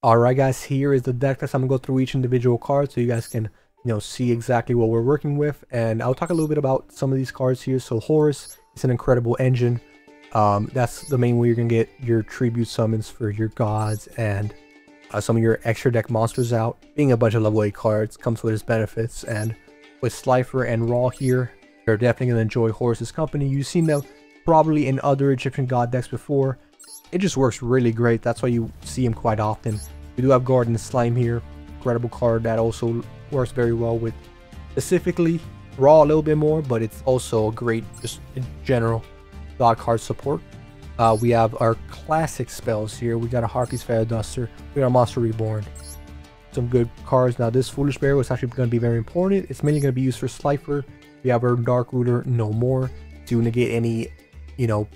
Alright guys, here is the deck list. I'm gonna go through each individual card so you guys can, see exactly what we're working with, and I'll talk a little bit about some of these cards here. So Horus is an incredible engine. That's the main way you're gonna get your tribute summons for your gods and some of your extra deck monsters out. Being a bunch of level 8 cards comes with its benefits, and with Slifer and Raw here, you're definitely gonna enjoy Horus's company. You've seen them probably in other Egyptian god decks before. It just works really great. That's why you see him quite often. We do have Garden Slime here, incredible card that also works very well with specifically Raw a little bit more, but it's also a great just in general god card support. We have our classic spells here. We got a Harpy's Feather Duster, we got a Monster Reborn. Some good cards. Now this Foolish Bear is actually going to be very important. It's mainly going to be used for Slifer. We have our Dark Rooter No More to negate any,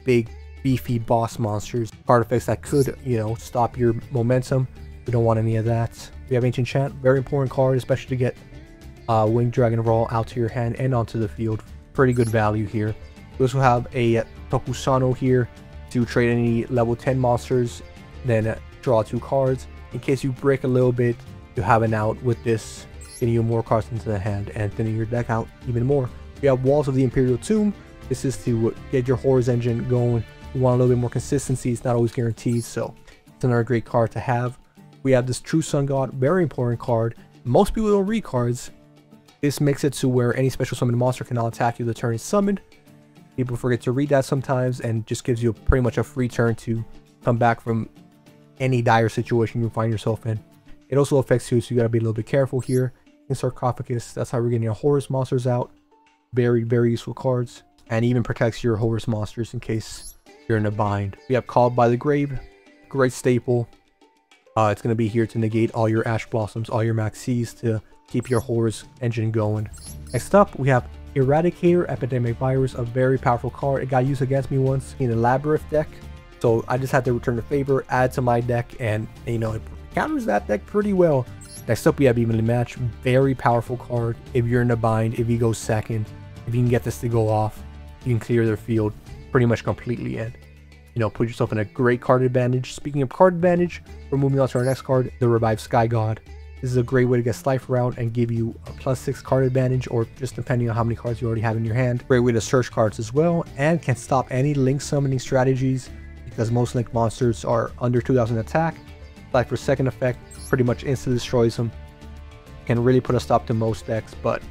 big beefy boss monsters, card effects that could, stop your momentum. We don't want any of that. We have Ancient Chant, very important card, especially to get Winged Dragon Raw out to your hand and onto the field. Pretty good value here. We also have a Tokusano here to trade any level 10 monsters, then draw 2 cards. In case you break a little bit, you have an out with this, getting you more cards into the hand and thinning your deck out even more. We have Walls of the Imperial Tomb. This is to get your Horus engine going. You want a little bit more consistency. It's not always guaranteed, so it's another great card to have. We have this True Sun God, very important card. Most people don't read cards. This makes it to where any special summon monster cannot attack you the turn it's summoned. People forget to read that sometimes, and just gives you pretty much a free turn to come back from any dire situation you find yourself in. It also affects you, so you gotta be a little bit careful here. In Sarcophagus, that's how we're getting our Horus monsters out. Very, very useful cards, and even protects your Horus monsters in case you're in a bind. We have Called by the Grave, great staple. It's going to be here to negate all your Ash Blossoms, all your Maxis, to keep your Horus engine going. Next up, we have Eradicator Epidemic Virus, a very powerful card. It got used against me once in a Labyrinth deck, so I just had to return the favor, add to my deck, and it counters that deck pretty well. Next up, we have Evenly Matched, very powerful card. If you're in a bind, if he goes second, if you can get this to go off, you can clear their field pretty much completely and put yourself in a great card advantage. Speaking of card advantage, we're moving on to our next card, the Revived Sky God. This is a great way to get Slifer out and give you a +6 card advantage, or just depending on how many cards you already have in your hand. Great way to search cards as well, and can stop any link summoning strategies because most link monsters are under 2000 attack. Slifer's second effect pretty much instantly destroys them. Can really put a stop to most decks, but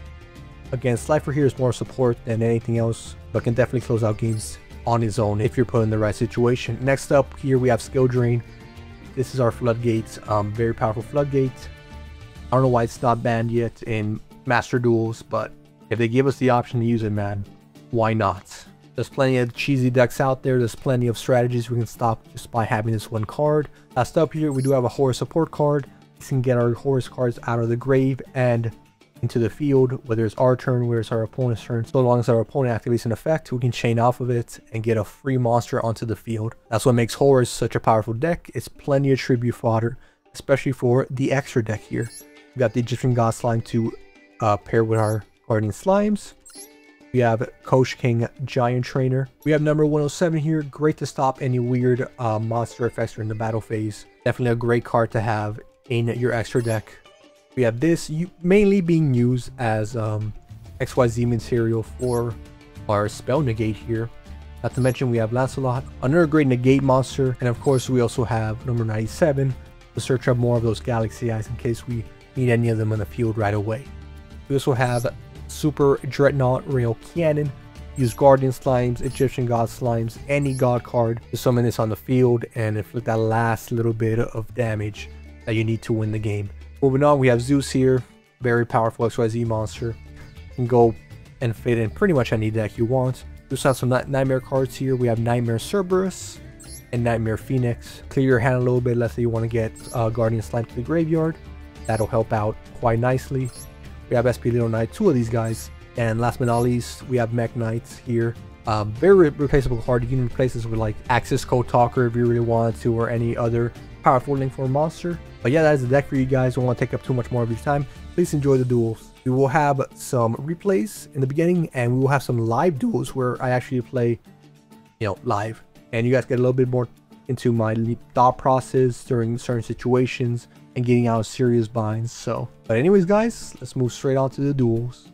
again, Slifer here is more support than anything else, but can definitely close out games on his own if you're put in the right situation. Next up here we have Skill Drain. This is our Floodgate, very powerful Floodgate. I don't know why it's not banned yet in Master Duels, but if they give us the option to use it, man, why not? There's plenty of cheesy decks out there. There's plenty of strategies we can stop just by having this one card. Last up here we do have a Horus support card. We can get our Horus cards out of the grave and into the field, whether it's our turn, whether it's our opponent's turn. So long as our opponent activates an effect, we can chain off of it and get a free monster onto the field. That's what makes Horus such a powerful deck. It's plenty of tribute fodder, especially for the extra deck here. We got the Egyptian God Slime to pair with our Guardian Slimes. We have Kosh King Giant Trainer. We have number 107 here. Great to stop any weird monster effects during the battle phase. Definitely a great card to have in your extra deck. We have this mainly being used as XYZ material for our spell negate here. Not to mention we have Lancelot, another great negate monster, and of course we also have number 97 to search up more of those Galaxy Eyes in case we need any of them on the field right away. We also have Super Dreadnought Rail Cannon. Use Guardian Slimes, Egyptian God Slimes, any God card to summon this on the field and inflict that last little bit of damage that you need to win the game. Moving on, we have Zeus here. Very powerful XYZ monster. You can go and fit in pretty much any deck you want. We also have some Nightmare cards here. We have Nightmare Cerberus and Nightmare Phoenix. Clear your hand a little bit. Let's say you want to get Guardian Slime to the graveyard. That'll help out quite nicely. We have SP Little Knight, 2 of these guys. And last but not least, we have Mech Knights here. Very replaceable card. You can replace this with like Axis Code Talker if you really wanted to, or any other powerful link for a monster. But yeah, that is the deck for you guys. Don't want to take up too much more of your time. Please enjoy the duels. We will have some replays in the beginning, and we will have some live duels where I actually play, you know, live. And you guys get a little bit more into my thought process during certain situations and getting out of serious binds. So, but anyways, guys, let's move straight on to the duels.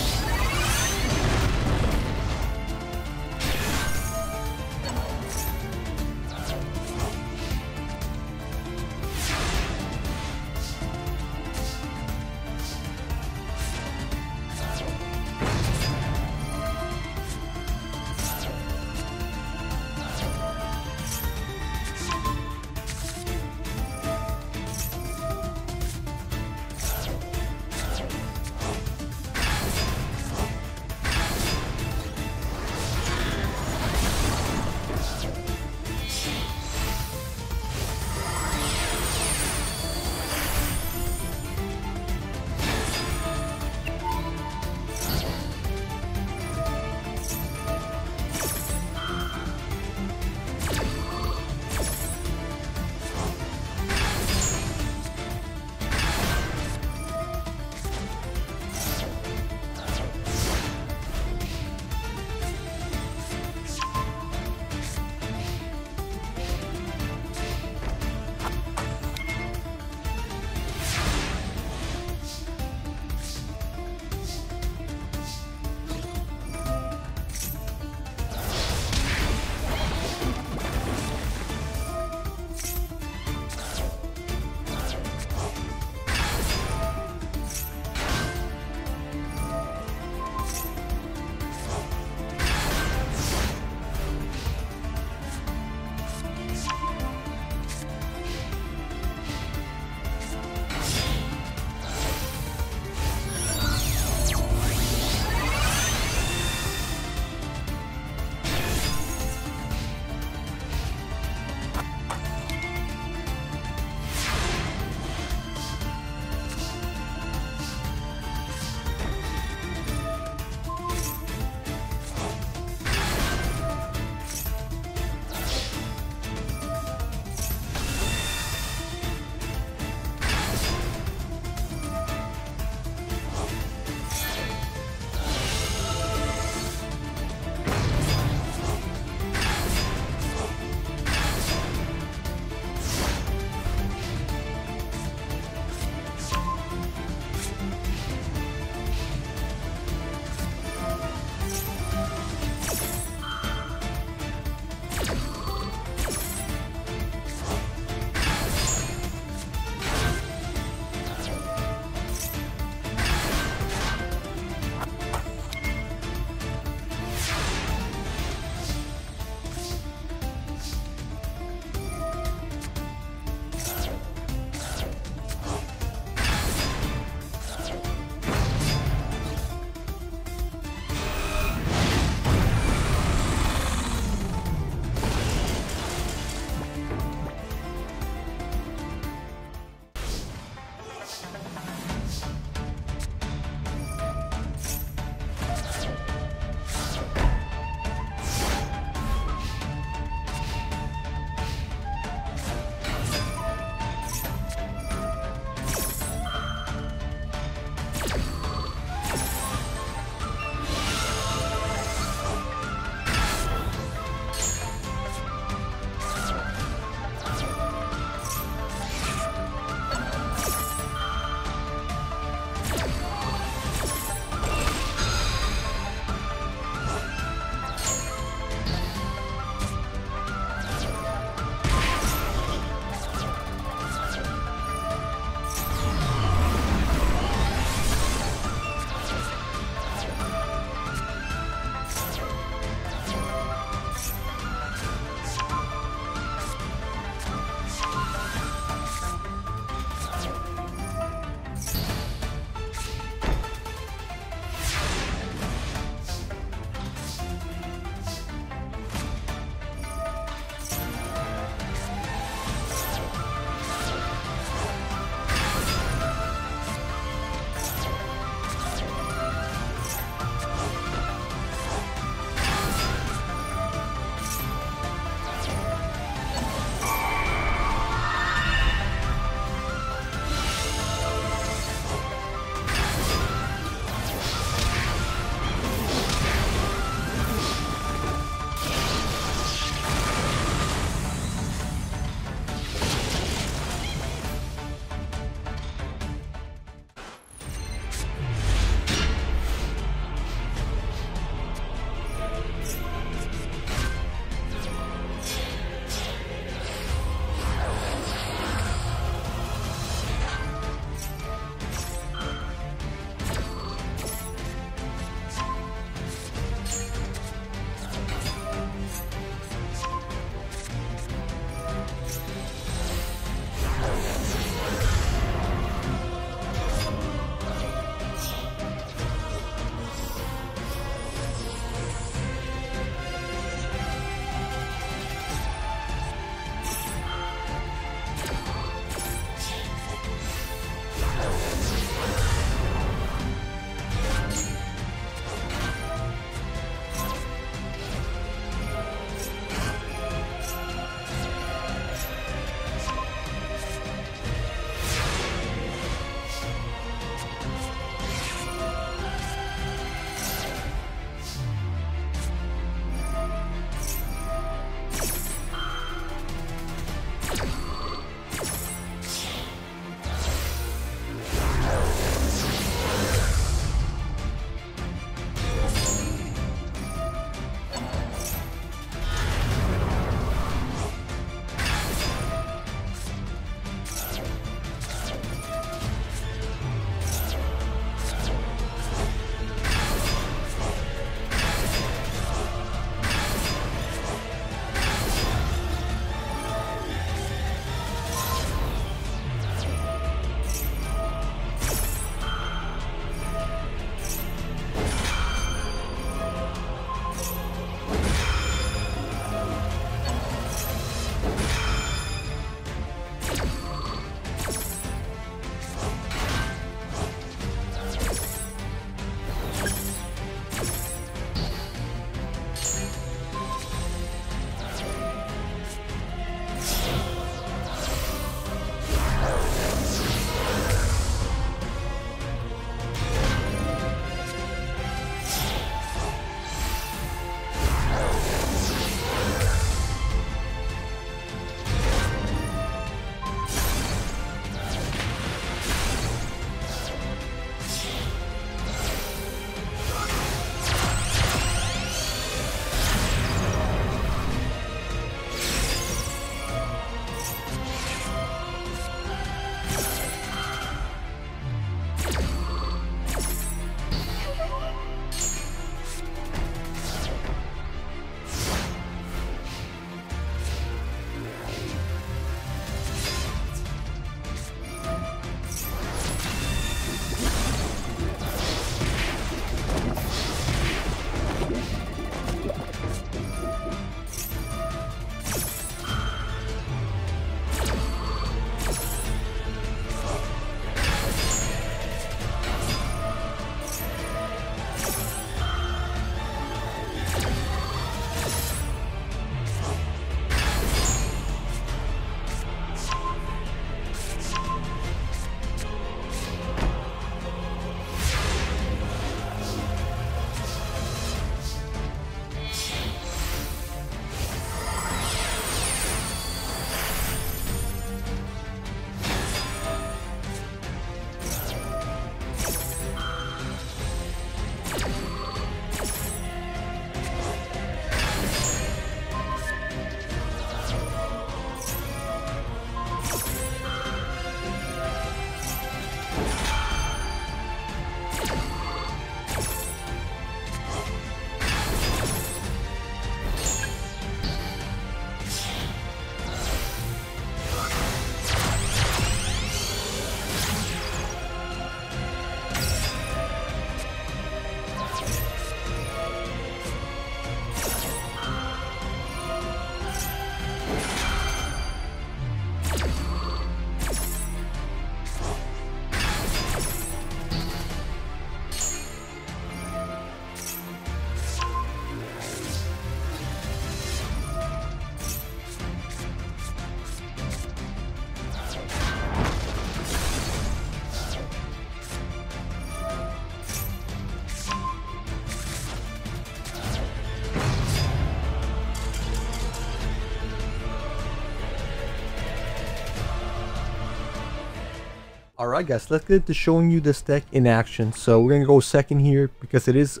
Alright guys, let's get to showing you this deck in action. So we're going to go second here because it is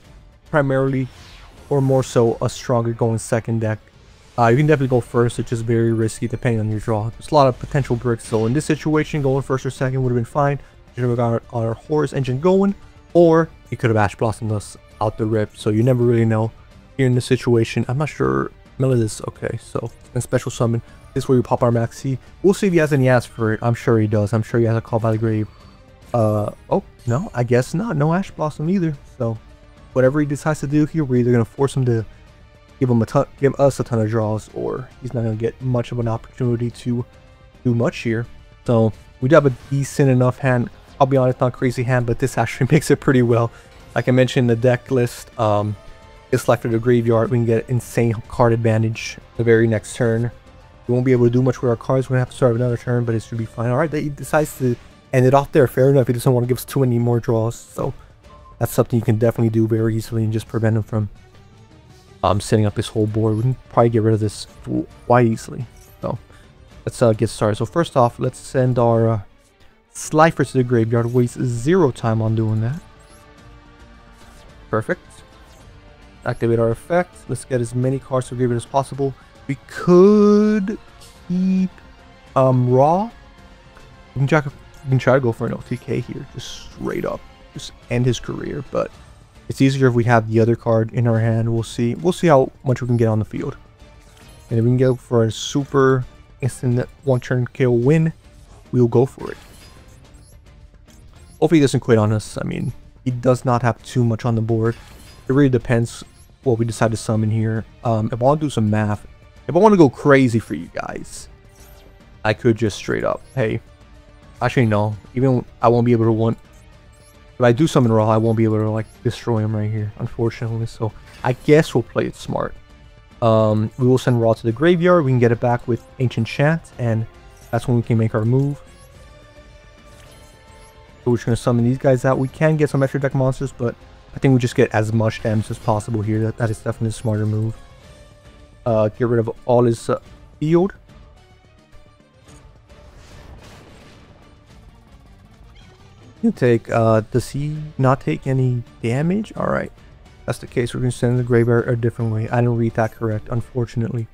primarily or more so a stronger going second deck. You can definitely go first, it's just very risky depending on your draw. There's a lot of potential bricks, so in this situation going first or second would have been fine. We should have got our Horus engine going, or it could have Ash Blossomed us out the rip, so you never really know. Here in this situation, I'm not sure. Melodious, okay, so in special summon. This is where we pop our Maxi. We'll see if he has any ask for it. I'm sure he does. I'm sure he has a Call by the Grave. Oh, no, I guess not. No Ash Blossom either. So, whatever he decides to do here, we're either going to force him to give us a ton of draws, or he's not going to get much of an opportunity to do much here. So, we do have a decent enough hand. I'll be honest, not a crazy hand, but this actually makes it pretty well. Like I mentioned in the deck list, it's left to the graveyard. We can get insane card advantage the very next turn. We won't be able to do much with our cards. We're going to have to start another turn, but it should be fine. Alright, he decides to end it off there. Fair enough. He doesn't want to give us too many more draws. So that's something you can definitely do very easily and just prevent him from setting up his whole board. We can probably get rid of this quite easily. So let's get started. So first off, let's send our Slifer to the graveyard. Waste 0 time on doing that. Perfect. Activate our effect. Let's get as many cards to the graveyard as possible. We could keep Raw. We can try to go for an OTK here, just straight up, just end his career. But it's easier if we have the other card in our hand. We'll see. We'll see how much we can get on the field. And if we can go for a super instant one-turn kill win, we'll go for it. Hopefully he doesn't quit on us. I mean, he does not have too much on the board. It really depends what we decide to summon here. If I want to do some math, if I want to go crazy for you guys, I could just straight up, hey, actually no, even I won't be able to if I do summon Raw, I won't be able to like destroy him right here, unfortunately. So I guess we'll play it smart. We will send Raw to the graveyard. We can get it back with Ancient Chant, and that's when we can make our move. So we're just going to summon these guys out. We can get some extra deck monsters, but I think we just get as much damage as possible here. That is definitely a smarter move. Get rid of all his field. You take, does he not take any damage? Alright, that's the case. We're going to send the graveyard a different way. I didn't read that correct, unfortunately.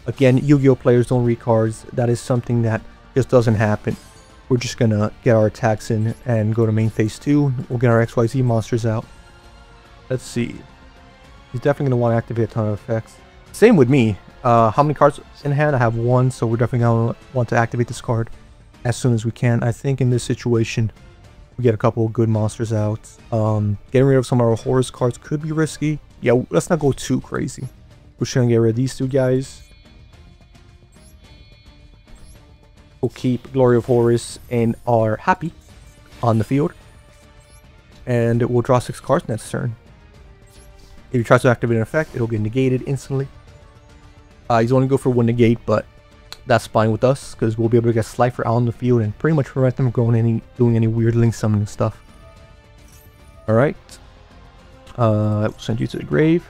Again, Yu-Gi-Oh! Players don't read cards. That is something that just doesn't happen. We're just going to get our attacks in and go to main phase 2. We'll get our XYZ monsters out. Let's see. He's definitely going to want to activate a ton of effects. Same with me. How many cards in hand? I have 1, so we're definitely going to want to activate this card as soon as we can. I think in this situation, we get a couple of good monsters out. Getting rid of some of our Horus cards could be risky. Yeah, let's not go too crazy. We're just going to get rid of these two guys. We'll keep Glory of Horus and our Happy on the field. And we'll draw 6 cards next turn. If he tries to activate an effect, it'll get negated instantly. He's only go for 1 negate, but that's fine with us because we'll be able to get Slifer out on the field and pretty much prevent them from doing any weird link summoning stuff. Alright. We'll send you to the grave.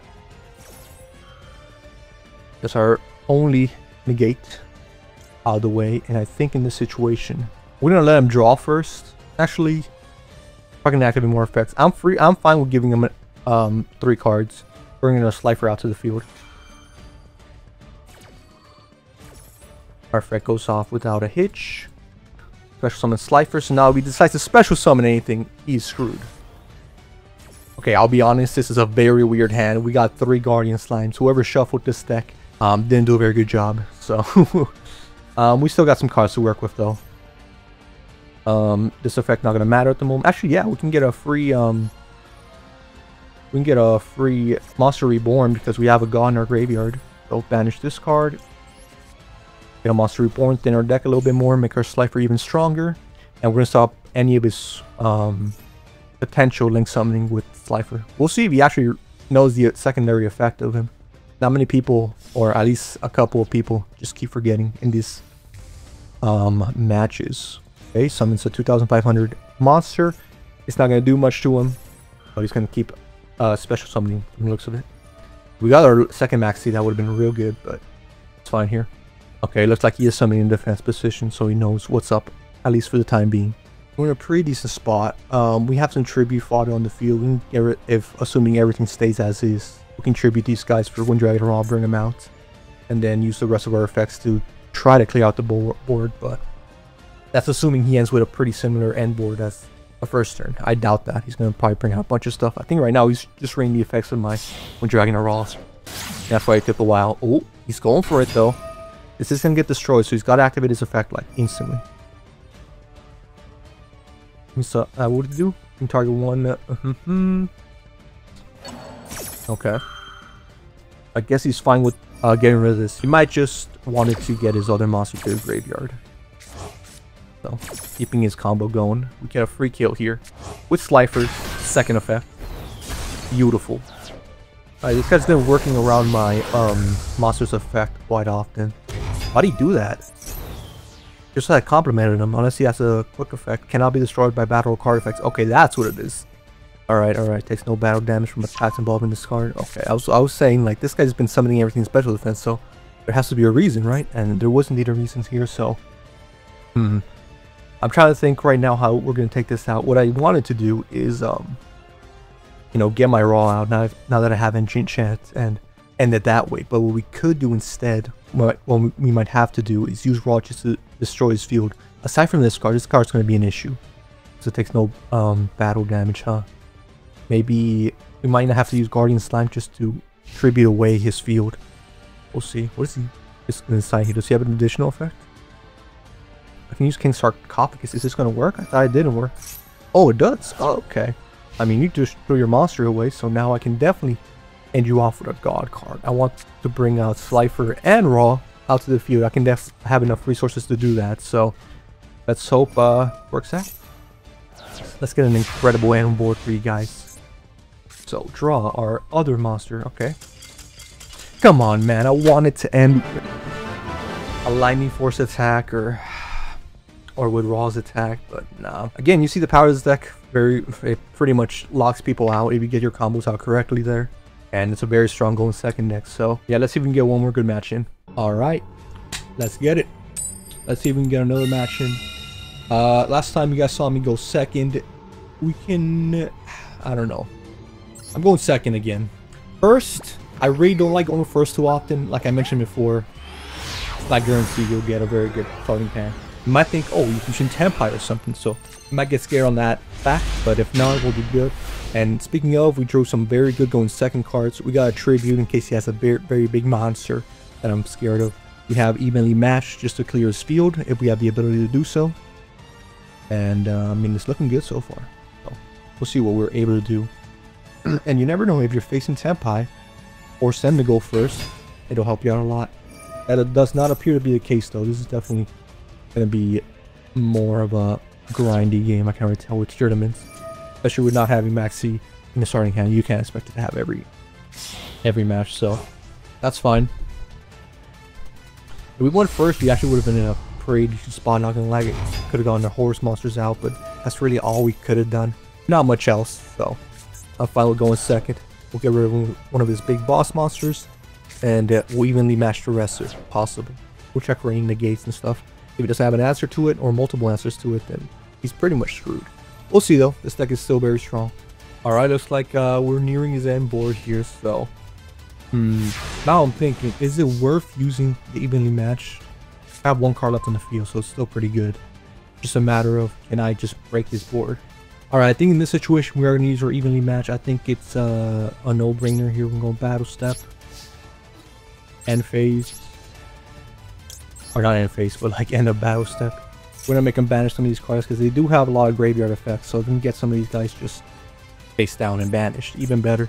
That's our only negate out of the way, and I think in this situation we're gonna let him draw first. Actually, if I can activate more effects, I'm fine with giving him 3 cards, bringing a Slifer out to the field. Our effect goes off without a hitch. Special summon Slifer, so now if he decides to special summon anything, he's screwed. Okay, I'll be honest, this is a very weird hand. We got 3 Guardian Slimes. Whoever shuffled this deck didn't do a very good job. So we still got some cards to work with though. This effect not gonna matter at the moment. Actually, yeah, we can get a free Monster Reborn because we have a god in our graveyard. So banish this card. Get a Monster Reborn, thin our deck a little bit more, make our Slifer even stronger, and we're gonna stop any of his potential link summoning with Slifer. We'll see if he actually knows the secondary effect of him. Not many people, or at least a couple of people, just keep forgetting in these matches. Okay, summons a 2,500 monster. It's not gonna do much to him, but he's gonna keep special summoning from the looks of it. We got our second Maxi, that would have been real good, but it's fine here. Okay, looks like he is summoning in defense position, so he knows what's up at least for the time being. We're in a pretty decent spot. We have some tribute fodder on the field. We can get rid, if assuming everything stays as is, we can tribute these guys for one dragon raw, bring them out, and then use the rest of our effects to try to clear out the board. But that's assuming he ends with a pretty similar end board as a first turn. I doubt that. He's going to probably bring out a bunch of stuff. I think right now he's just running the effects of my one dragon raw. That's why it took a while. Oh, he's going for it though. This is going to get destroyed, so he's got to activate his effect like instantly. So, what did he do? You can target one. Okay. I guess he's fine with getting rid of this. He might just wanted to get his other monster to the graveyard. So, keeping his combo going. We get a free kill here with Slifer's second effect. Beautiful. Alright, this guy's been working around my monster's effect quite often. How'd he do that? Just so I complimented him, unless he has a quick effect. Cannot be destroyed by battle or card effects. Okay, that's what it is. Alright, alright. Takes no battle damage from attacks involving this card. Okay, I was saying, like, this guy's been summoning everything special defense, so there has to be a reason, right? And there was indeed a reason here, so... I'm trying to think right now how we're going to take this out. What I wanted to do is, you know, get my raw out now that I have enchant and end it that way. But what we could do instead, what we might have to do, is use raw just to destroy his field. Aside from this card's going to be an issue, so it takes no battle damage, huh? Maybe we might not have to use Guardian Slime just to tribute away his field. We'll see. What is he inside here? Does he have an additional effect? I can use King Sarcophagus. Is this going to work? I thought it didn't work. Oh, it does. Oh, okay. I mean, you just throw your monster away, so now I can definitely end you off with a God card. I want to bring out Slifer and Raw out to the field. I can have enough resources to do that, so let's hope works out. Let's get an incredible end board for you guys. So draw our other monster. Okay, come on, man. I wanted to end a lightning force attack or with Raw's attack, but nah. Again, you see the power of this deck. It pretty much locks people out if you get your combos out correctly there, and it's a very strong going second deck. So yeah, let's see if we can get one more good match in. All right, let's get it. Let's see if we can get another match in. Last time you guys saw me go second, we can, I don't know. I'm going second again. First, I really don't like going first too often. Like I mentioned before, I guarantee you'll get a very good starting pan. You might think, oh, you can use Tempire or something, so you might get scared on that fact, but if not, we'll do good. And speaking of, we drew some very good going second cards. We got a tribute in case he has a very big monster that I'm scared of. We have evenly matched just to clear his field if we have the ability to do so. And I mean, it's looking good so far. So we'll see what we're able to do. And you never know, if you're facing Tempai, force them to go first. It'll help you out a lot. That does not appear to be the case though. This is definitely going to be more of a grindy game. I can already tell with Tearlaments, especially with not having Maxi in the starting hand. You can't expect it to have every match, so that's fine. If we went first, we actually would have been in a pretty decent spot. Not gonna lie, it could have gone the horse monsters out, but that's really all we could have done. Not much else, so I'm fine with going second. We'll get rid of one of his big boss monsters, and we'll evenly match the rest if possible. We'll check raining the gates and stuff. If it doesn't have an answer to it or multiple answers to it, then he's pretty much screwed. We'll see though. This deck is still very strong. Alright, looks like we're nearing his end board here, so now I'm thinking, is it worth using the evenly match? I have one card left on the field, so it's still pretty good. Just a matter of, can I just break this board? Alright, I think in this situation we are going to use our evenly match. I think it's a no-brainer here. We're going to battle step. End phase. Or not end phase, but like end of battle step. We're going to make them banish some of these cards because they do have a lot of graveyard effects. So we can get some of these guys just face down and banished. Even better.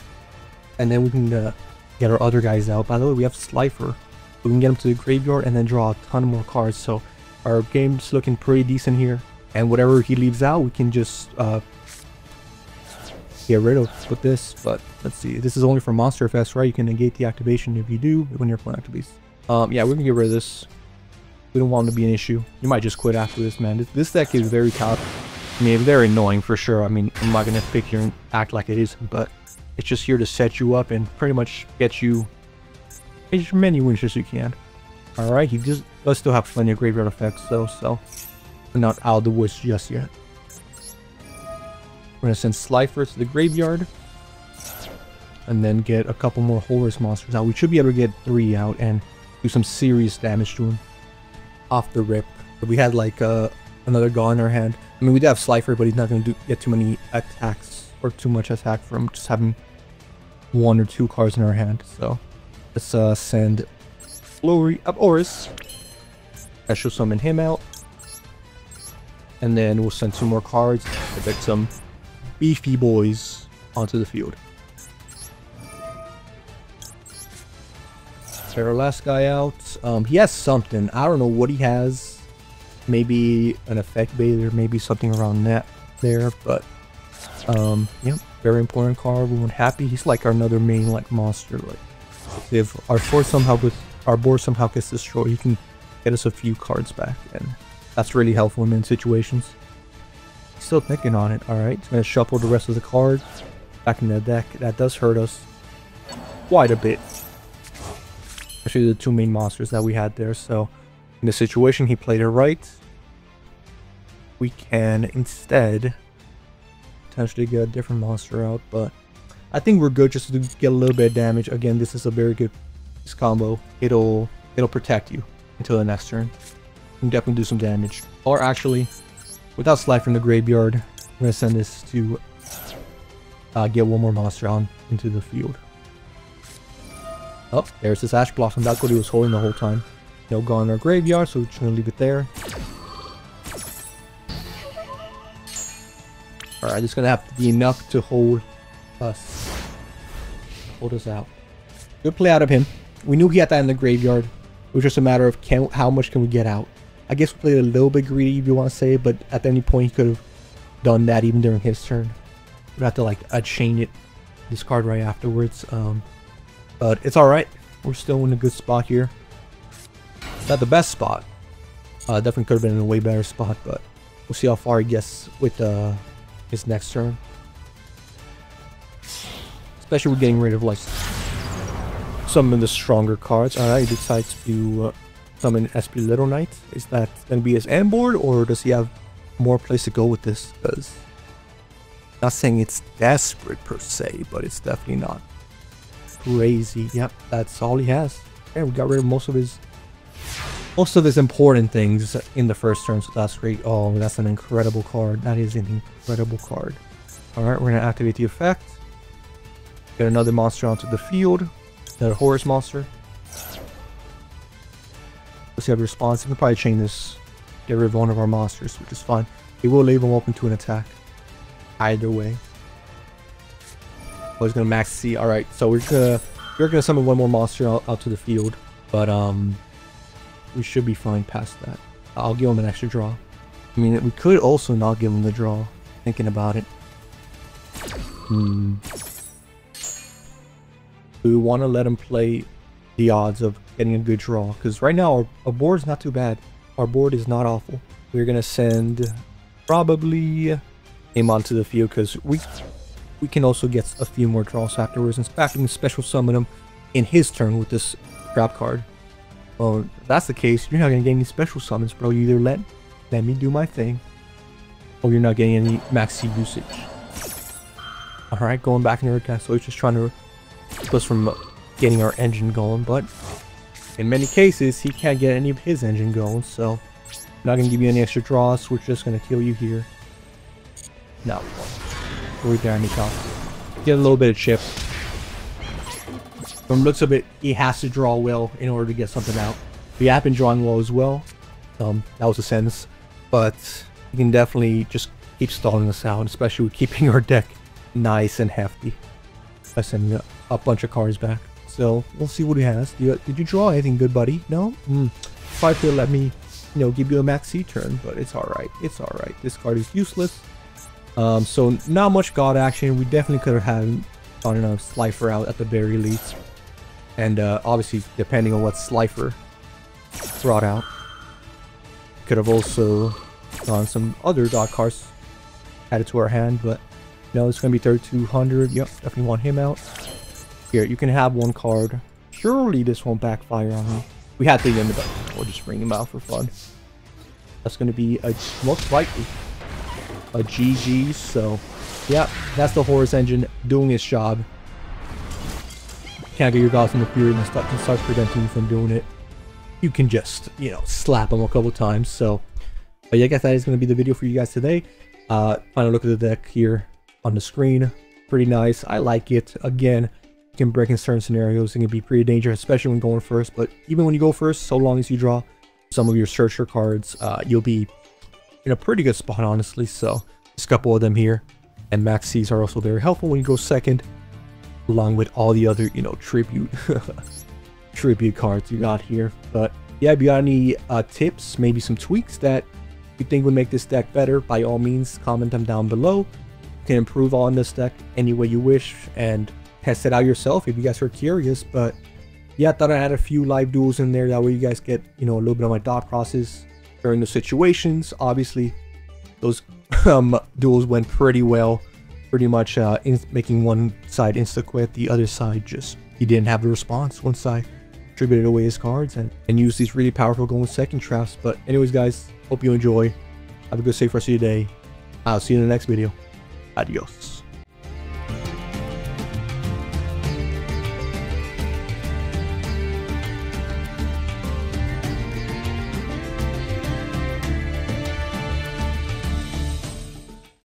And then we can get our other guys out. By the way, we have Slifer. We can get him to the graveyard and then draw a ton more cards. So our game's looking pretty decent here. And whatever he leaves out, we can just get rid of with this. But let's see. This is only for monster effects, right? You can negate the activation if you do when your opponent activates. Yeah, we're going to get rid of this. We don't want it to be an issue. You might just quit after this, man. This deck is very tough. I mean, very annoying for sure. I mean, I'm not going to pick here and act like it isn't, but it's just here to set you up and pretty much get you as many wins as you can. Alright, he does still have plenty of graveyard effects though, so We're not out of the woods just yet. We're gonna send Slifer to the graveyard. And then get a couple more Horus monsters out. We should be able to get 3 out and do some serious damage to him. Off the rip. But we had like another Gaw in our hand. I mean, we do have Slifer, but he's not going to get too many attacks or too much attack from just having 1 or 2 cards in our hand. So let's send Flurry up Oris. Special summon him out. And then we'll send 2 more cards to get some beefy boys onto the field. Our last guy out. He has something. I don't know what he has. Maybe an effect baiter, maybe something around that there. But yeah, very important card. We weren't happy. He's like our another main like monster. Like if our board somehow gets destroyed, he can get us a few cards back, and that's really helpful in situations. Still thinking on it. All right, gonna shuffle the rest of the cards back in the deck. That does hurt us quite a bit. Especially the 2 main monsters that we had there. So in this situation, he played it right. We can instead potentially get a different monster out, but I think we're good just to get a little bit of damage. Again, this is a very good combo. It'll protect you until the next turn. You can definitely do some damage. Or actually, without Slifer in the graveyard, I'm gonna send this to get 1 more monster on into the field. Oh, there's this Ash Blossom. That's what he was holding the whole time. No Gaw in our graveyard, so we're just gonna leave it there. Alright, it's gonna have to be enough to hold us. Hold us out. Good play out of him. We knew he had that in the graveyard. It was just a matter of how much can we get out. I guess we played a little bit greedy if you want to say, but at any point he could have done that even during his turn. We'd have to like chain it, discard right afterwards. But it's alright. We're still in a good spot here. Not the best spot. Definitely could have been in a way better spot, but we'll see how far he gets with his next turn. Especially with getting rid of like some of the stronger cards. Alright, he decides to summon SP Little Knight. Is that going to be his end board, or does he have more place to go with this? Because not saying it's desperate per se, but it's definitely not crazy. Yep, that's all he has. And we got rid of most of his important things in the first turn, so that's great. Oh, that's an incredible card. That is an incredible card. Alright, we're gonna activate the effect. Get another monster onto the field. Another Horus monster. Let's see how he responds. We can probably chain this. Get rid of one of our monsters, which is fine. He will leave him open to an attack. Either way. Oh, he's gonna max C. Alright, so we're gonna summon 1 more monster out to the field. But we should be fine past that. I'll give him an extra draw. I mean, we could also not give him the draw. Thinking about it. Do we want to let him play the odds of getting a good draw? Because right now our board is not too bad. Our board is not awful. We're gonna send probably him onto the field because we can also get a few more draws afterwards. In fact, we can special summon him in his turn with this trap card. Well, if that's the case, you're not gonna get any special summons, bro. You either let me do my thing, or you're not getting any max C usage. Alright, going back into our deck, so he's just trying to keep us from getting our engine going, but in many cases, he can't get any of his engine going, so I'm not gonna give you any extra draws. We're just gonna kill you here. No. We're damage off. Get a little bit of chip. From the looks of it, he has to draw well in order to get something out. We have been drawing well as well. That was a sentence. But you can definitely just keep stalling us out, especially with keeping our deck nice and hefty. By sending a bunch of cards back. So we'll see what he has. Did you draw anything good, buddy? No? Probably could let me, give you a max C turn, but it's alright. It's alright. This card is useless. So not much god action. We definitely could have had, I don't know, Slifer out at the very least. And obviously, depending on what Slifer brought out, could have also gone some other dot cards added to our hand, but no, it's going to be 3200. Yep, definitely want him out. Here, you can have 1 card. Surely this won't backfire on me. We had to end it up. We'll just bring him out for fun. That's going to be a most likely a GG. So yeah, that's the Horus engine doing its job. Can't get your Gods in the Fury and start preventing you from doing it. You can just, you know, slap them a couple times. So, but yeah, I guess that is going to be the video for you guys today. Final look at the deck here on the screen. Pretty nice. I like it. Again, you can break in certain scenarios. It can be pretty dangerous, especially when going first. But even when you go first, so long as you draw some of your searcher cards, you'll be in a pretty good spot, honestly. So, just a couple of them here. And Maxis are also very helpful when you go second, along with all the other, you know, tribute tribute cards you got here. But yeah, if you got any tips, maybe some tweaks that you think would make this deck better, by all means comment them down below. You can improve on this deck any way you wish and test it out yourself if you guys are curious. But yeah, I thought I had a few live duels in there, that way you guys get, you know, a little bit of my thought process during the situations. Obviously those duels went pretty well, pretty much making one side insta quit, the other side just, he didn't have the response. One side tributed away his cards and used these really powerful going second traps. But anyways guys, hope you enjoy. Have a good safe rest of your day. I'll see you in the next video. Adios.